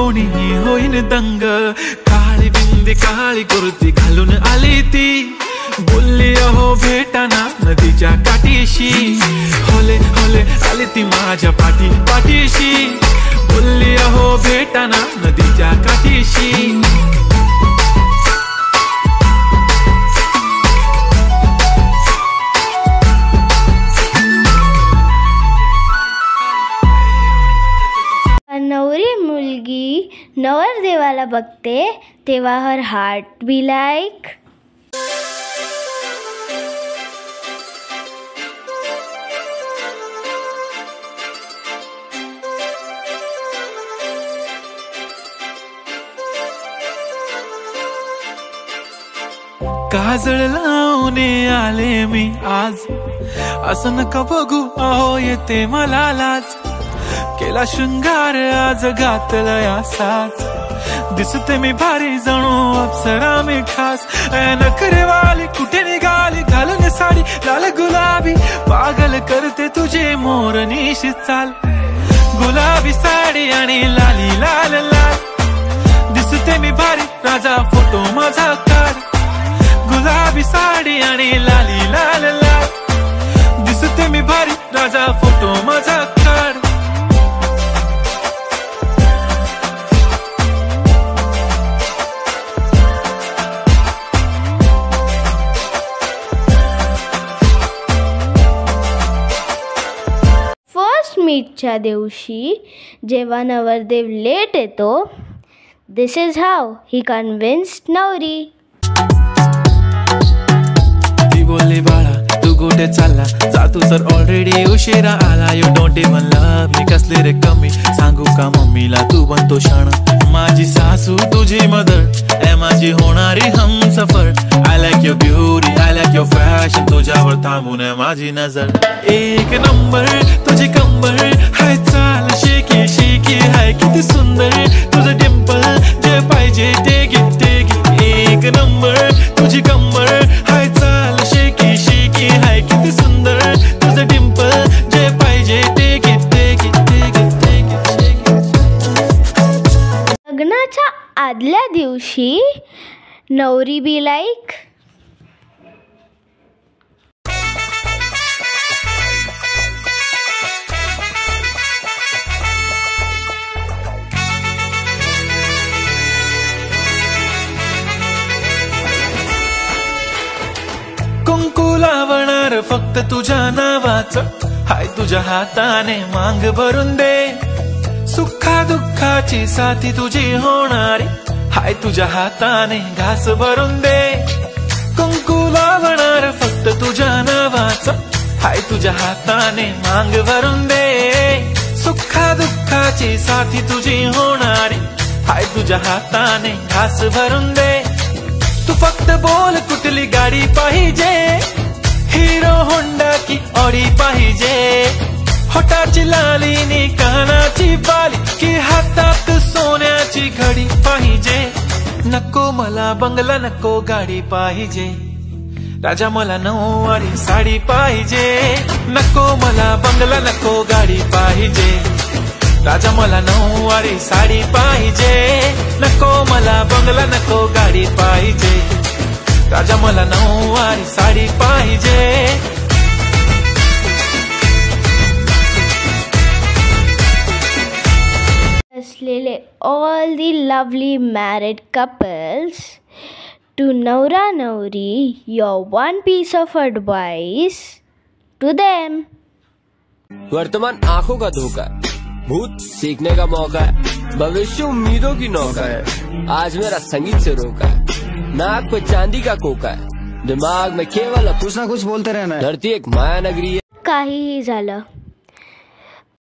कोणीही होईन दंग. काळी बिंदी काळी कुर्ती घालून आली ती, बोलली अहो भेटाना नदीच्या काठीशी. होले होले आली ती माझ्या पाठीशी, बोलली अहो भेटाना नदीच्या काठीशी. नवरी मुलगी नवरदेवाला बघते तेव्हा हर हार्ट बी लाईक. काजळ लावणे आले मी आज, असं नका बघू अहो येते मला लाज. केला शृंगार आज घातला साज, दिसते मी भारी जणू अप्सरा मी खास. नखरेवाली कुठे निघाली घालून साडी लाल गुलाबी, पागल करते तुझे मोरनीशी चाल. गुलाबी साडी आणि लाली लाल लाल, दिसते मी भारी राजा फोटो माझा काढ. गुलाबी साडी आणि लाली लाल लाल, दिसते मी भारी राजा फोटो माझा काढ. फर्स्ट मीटच्या दिवशी जेव्हा नवरदेव लेट येतो, दिस इज हाऊ ही कन्व्हिन्स्ड नवरी. ती बोलली बाळा तू कुठे चालला, जा तू तर ऑलरेडी उशिरा आला. यू डोंट इवन लव्ह मी, कसले रे कमी सांगू का मम्मीला तू बनतो शाण. माझी सासू तुझी मदर ए माझी होणारी Humsafar. I like your beauty I like your fashion, तुझ्यावर थांबून माझी नजर. एक नंबर तुझी कंबर हाय चाल शेकी शेकी हाय किती सुंदर तुझं डिंपल, जे पाहिजे ते घे ते घे. एक नंबर तुझी कंबर हाय चाल शेकी शेकी हाय किती सुंदर तुझं डिंपल, जे पाहिजे ते घे ते घे ते घे ते घे. लग्नाच्या आदल्या दिवशी नवरी बी लाईक. कुंकू लावणार फक्त तुझ्या नावाचं, हाय तुझ्या हाताने मांग भरून दे. सुखा दुःखाची साथी तुझी होणारी, हाय तुझ्या हाताने घास भरून दे. कुंकू लावणार फक्त तुझ्या नावाचं, हाय तुझ्या हाताने मांग भरून दे. सुखा दुःखाची साथी तुझी होणारी, हाय तुझ्या हाताने घास भरून दे. तू फक्त बोल कुठली गाडी पाहिजे, हिरो होंडा की ऑडी पाहिजे. होटाची लाली नी कानाची बाली, की हातात सोन्याची घडी पाहिजे. नको मला बंगला नको गाडी पाहिजे, राजा मला नऊवारी साडी पाहिजे. नको मला बंगला नको गाडी पाहिजे, राजा मला नऊवारी साडी पाहिजे. नको मला बंगला नको गाडी पाहिजे, राजा मला नऊवारी साडी पाहिजे. असलेले all the lovely married couples, to नवरा नवरी, your one piece of advice to them. वर्तमान आंखों का धोखा है, भूत सीखने का मौका है, भविष्य उम्मीदों की नौका है. आज मेरा संगीत से रोका है, नाक पे चांदी का कोका है, दिमाग में केवल कुछ ना कुछ बोलते रहना है. धरती एक माया नगरी है. काहीही झालं